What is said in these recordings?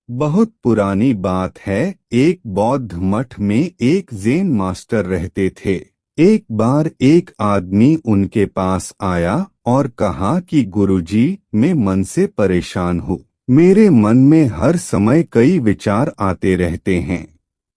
बहुत पुरानी बात है। एक बौद्ध मठ में एक ज़ेन मास्टर रहते थे। एक बार एक आदमी उनके पास आया और कहा कि गुरुजी, मैं मन से परेशान हूँ। मेरे मन में हर समय कई विचार आते रहते हैं।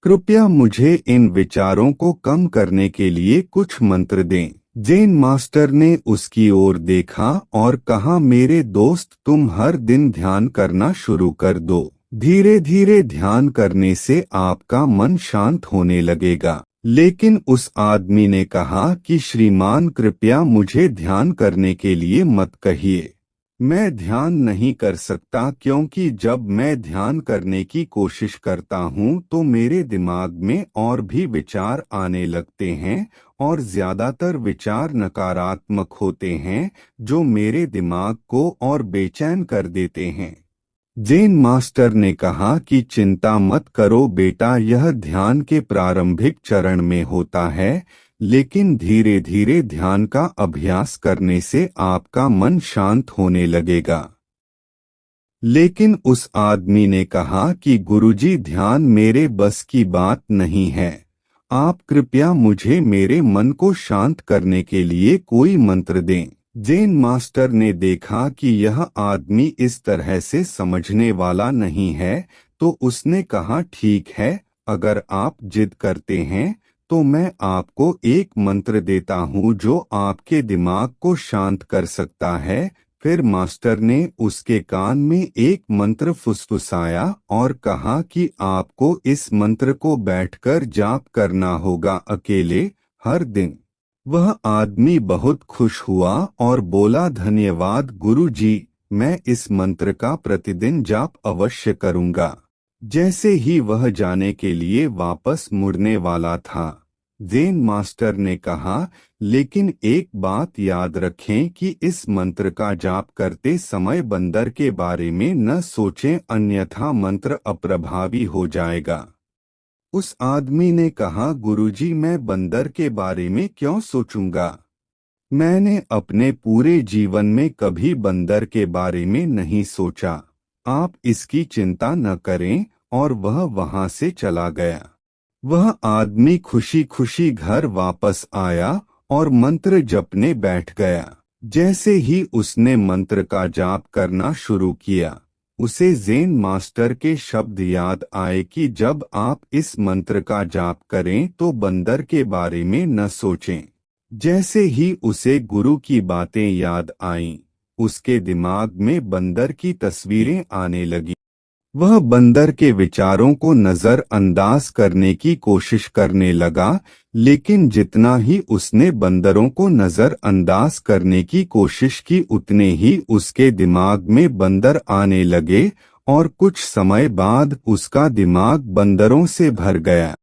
कृपया मुझे इन विचारों को कम करने के लिए कुछ मंत्र दें। ज़ेन मास्टर ने उसकी ओर देखा और कहा, मेरे दोस्त, तुम हर दिन ध्यान करना शुरू कर दो। धीरे धीरे ध्यान करने से आपका मन शांत होने लगेगा। लेकिन उस आदमी ने कहा कि श्रीमान, कृपया मुझे ध्यान करने के लिए मत कहिए। मैं ध्यान नहीं कर सकता क्योंकि जब मैं ध्यान करने की कोशिश करता हूँ तो मेरे दिमाग में और भी विचार आने लगते हैं और ज्यादातर विचार नकारात्मक होते हैं जो मेरे दिमाग को और बेचैन कर देते हैं। ज़ेन मास्टर ने कहा कि चिंता मत करो बेटा, यह ध्यान के प्रारंभिक चरण में होता है, लेकिन धीरे धीरे ध्यान का अभ्यास करने से आपका मन शांत होने लगेगा। लेकिन उस आदमी ने कहा कि गुरुजी, ध्यान मेरे बस की बात नहीं है। आप कृपया मुझे मेरे मन को शांत करने के लिए कोई मंत्र दें। ज़ेन मास्टर ने देखा कि यह आदमी इस तरह से समझने वाला नहीं है, तो उसने कहा, ठीक है, अगर आप जिद करते हैं तो मैं आपको एक मंत्र देता हूँ जो आपके दिमाग को शांत कर सकता है। फिर मास्टर ने उसके कान में एक मंत्र फुसफुसाया और कहा कि आपको इस मंत्र को बैठकर जाप करना होगा, अकेले, हर दिन। वह आदमी बहुत खुश हुआ और बोला, धन्यवाद गुरुजी, मैं इस मंत्र का प्रतिदिन जाप अवश्य करूंगा। जैसे ही वह जाने के लिए वापस मुड़ने वाला था, ज़ेन मास्टर ने कहा, लेकिन एक बात याद रखें कि इस मंत्र का जाप करते समय बंदर के बारे में न सोचें, अन्यथा मंत्र अप्रभावी हो जाएगा। उस आदमी ने कहा, गुरुजी, मैं बंदर के बारे में क्यों सोचूंगा? मैंने अपने पूरे जीवन में कभी बंदर के बारे में नहीं सोचा। आप इसकी चिंता न करें। और वह वहां से चला गया। वह आदमी खुशी खुशी घर वापस आया और मंत्र जपने बैठ गया। जैसे ही उसने मंत्र का जाप करना शुरू किया, उसे ज़ेन मास्टर के शब्द याद आए कि जब आप इस मंत्र का जाप करें तो बंदर के बारे में न सोचें। जैसे ही उसे गुरु की बातें याद आईं, उसके दिमाग में बंदर की तस्वीरें आने लगी। वह बंदर के विचारों को नजरअंदाज करने की कोशिश करने लगा, लेकिन जितना ही उसने बंदरों को नजरअंदाज करने की कोशिश की, उतने ही उसके दिमाग में बंदर आने लगे और कुछ समय बाद उसका दिमाग बंदरों से भर गया।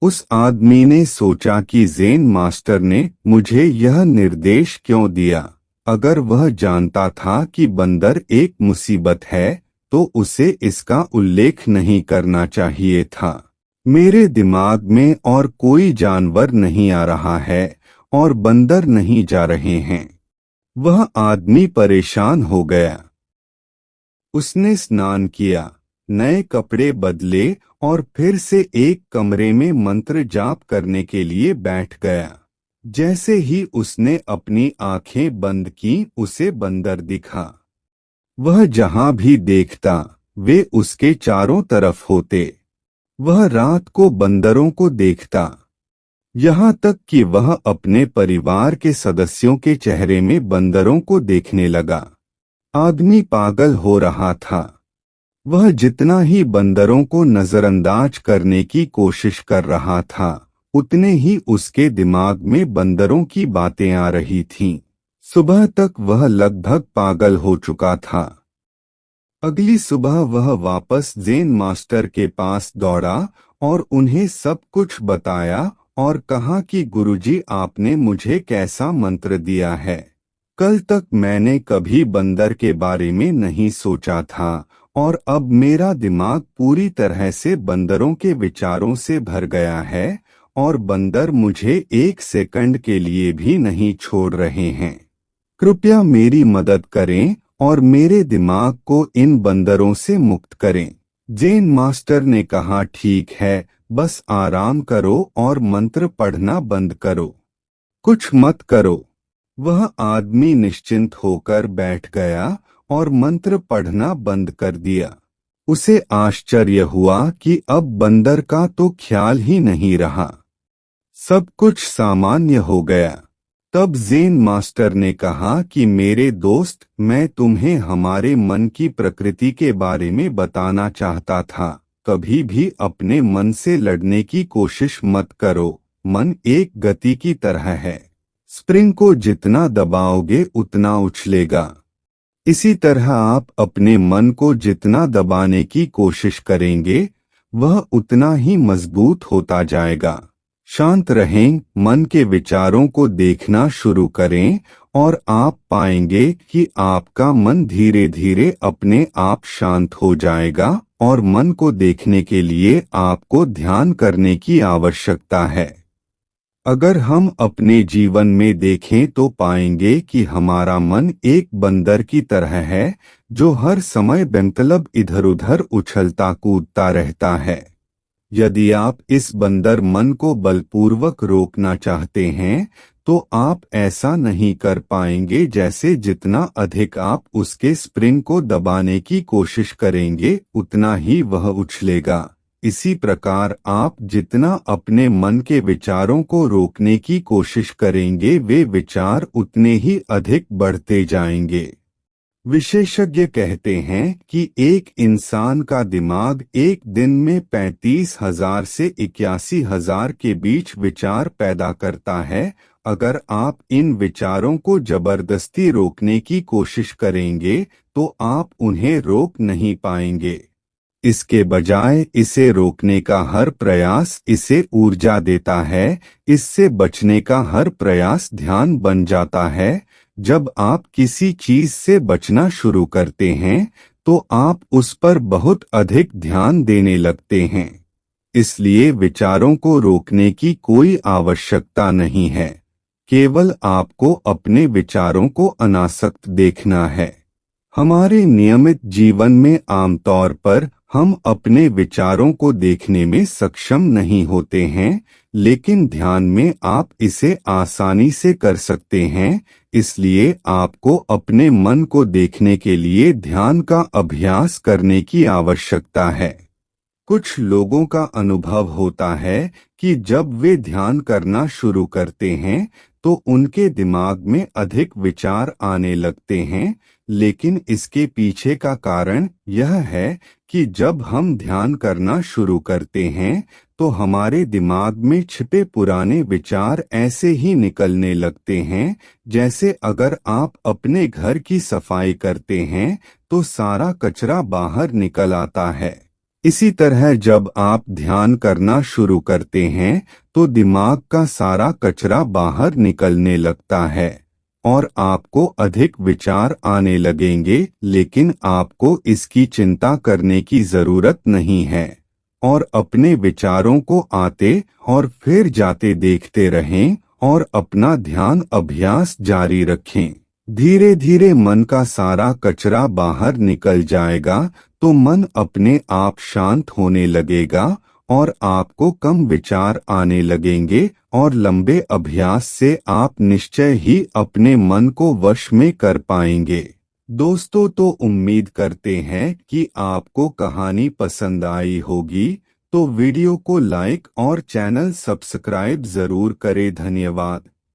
उस आदमी ने सोचा कि ज़ेन मास्टर ने मुझे यह निर्देश क्यों दिया। अगर वह जानता था कि बंदर एक मुसीबत है तो उसे इसका उल्लेख नहीं करना चाहिए था। मेरे दिमाग में और कोई जानवर नहीं आ रहा है और बंदर नहीं जा रहे हैं। वह आदमी परेशान हो गया। उसने स्नान किया, नए कपड़े बदले और फिर से एक कमरे में मंत्र जाप करने के लिए बैठ गया। जैसे ही उसने अपनी आंखें बंद की, उसे बंदर दिखा। वह जहां भी देखता, वे उसके चारों तरफ होते। वह रात को बंदरों को देखता, यहाँ तक कि वह अपने परिवार के सदस्यों के चेहरे में बंदरों को देखने लगा। आदमी पागल हो रहा था। वह जितना ही बंदरों को नजरअंदाज करने की कोशिश कर रहा था, उतने ही उसके दिमाग में बंदरों की बातें आ रही थीं। सुबह तक वह लगभग पागल हो चुका था। अगली सुबह वह वापस ज़ेन मास्टर के पास दौड़ा और उन्हें सब कुछ बताया और कहा कि गुरुजी, आपने मुझे कैसा मंत्र दिया है। कल तक मैंने कभी बंदर के बारे में नहीं सोचा था और अब मेरा दिमाग पूरी तरह से बंदरों के विचारों से भर गया है और बंदर मुझे एक सेकंड के लिए भी नहीं छोड़ रहे हैं। कृपया मेरी मदद करें और मेरे दिमाग को इन बंदरों से मुक्त करें। ज़ेन मास्टर ने कहा, ठीक है, बस आराम करो और मंत्र पढ़ना बंद करो, कुछ मत करो। वह आदमी निश्चिंत होकर बैठ गया और मंत्र पढ़ना बंद कर दिया। उसे आश्चर्य हुआ कि अब बंदर का तो ख्याल ही नहीं रहा, सब कुछ सामान्य हो गया। तब ज़ेन मास्टर ने कहा कि मेरे दोस्त, मैं तुम्हें हमारे मन की प्रकृति के बारे में बताना चाहता था। कभी भी अपने मन से लड़ने की कोशिश मत करो। मन एक गति की तरह है, स्प्रिंग को जितना दबाओगे उतना उछलेगा। इसी तरह आप अपने मन को जितना दबाने की कोशिश करेंगे वह उतना ही मजबूत होता जाएगा। शांत रहें, मन के विचारों को देखना शुरू करें और आप पाएंगे कि आपका मन धीरे धीरे अपने आप शांत हो जाएगा और मन को देखने के लिए आपको ध्यान करने की आवश्यकता है। अगर हम अपने जीवन में देखें तो पाएंगे कि हमारा मन एक बंदर की तरह है जो हर समय बेमतलब इधर-उधर उछलता कूदता रहता है। यदि आप इस बंदर मन को बलपूर्वक रोकना चाहते हैं तो आप ऐसा नहीं कर पाएंगे। जैसे जितना अधिक आप उसके स्प्रिंग को दबाने की कोशिश करेंगे उतना ही वह उछलेगा। इसी प्रकार आप जितना अपने मन के विचारों को रोकने की कोशिश करेंगे वे विचार उतने ही अधिक बढ़ते जाएंगे। विशेषज्ञ कहते हैं कि एक इंसान का दिमाग एक दिन में 35,000 से 81,000 के बीच विचार पैदा करता है। अगर आप इन विचारों को जबरदस्ती रोकने की कोशिश करेंगे तो आप उन्हें रोक नहीं पाएंगे। इसके बजाय इसे रोकने का हर प्रयास इसे ऊर्जा देता है। इससे बचने का हर प्रयास ध्यान बन जाता है। जब आप किसी चीज से बचना शुरू करते हैं तो आप उस पर बहुत अधिक ध्यान देने लगते हैं। इसलिए विचारों को रोकने की कोई आवश्यकता नहीं है, केवल आपको अपने विचारों को अनासक्त देखना है। हमारे नियमित जीवन में आमतौर पर हम अपने विचारों को देखने में सक्षम नहीं होते हैं, लेकिन ध्यान में आप इसे आसानी से कर सकते हैं। इसलिए आपको अपने मन को देखने के लिए ध्यान का अभ्यास करने की आवश्यकता है। कुछ लोगों का अनुभव होता है कि जब वे ध्यान करना शुरू करते हैं तो उनके दिमाग में अधिक विचार आने लगते हैं, लेकिन इसके पीछे का कारण यह है कि जब हम ध्यान करना शुरू करते हैं तो हमारे दिमाग में छिपे पुराने विचार ऐसे ही निकलने लगते हैं, जैसे अगर आप अपने घर की सफाई करते हैं तो सारा कचरा बाहर निकल आता है। इसी तरह जब आप ध्यान करना शुरू करते हैं तो दिमाग का सारा कचरा बाहर निकलने लगता है और आपको अधिक विचार आने लगेंगे, लेकिन आपको इसकी चिंता करने की जरूरत नहीं है और अपने विचारों को आते और फिर जाते देखते रहें और अपना ध्यान अभ्यास जारी रखें। धीरे धीरे मन का सारा कचरा बाहर निकल जाएगा तो मन अपने आप शांत होने लगेगा और आपको कम विचार आने लगेंगे और लंबे अभ्यास से आप निश्चय ही अपने मन को वश में कर पाएंगे। दोस्तों, तो उम्मीद करते हैं कि आपको कहानी पसंद आई होगी, तो वीडियो को लाइक और चैनल सब्सक्राइब जरूर करें। धन्यवाद।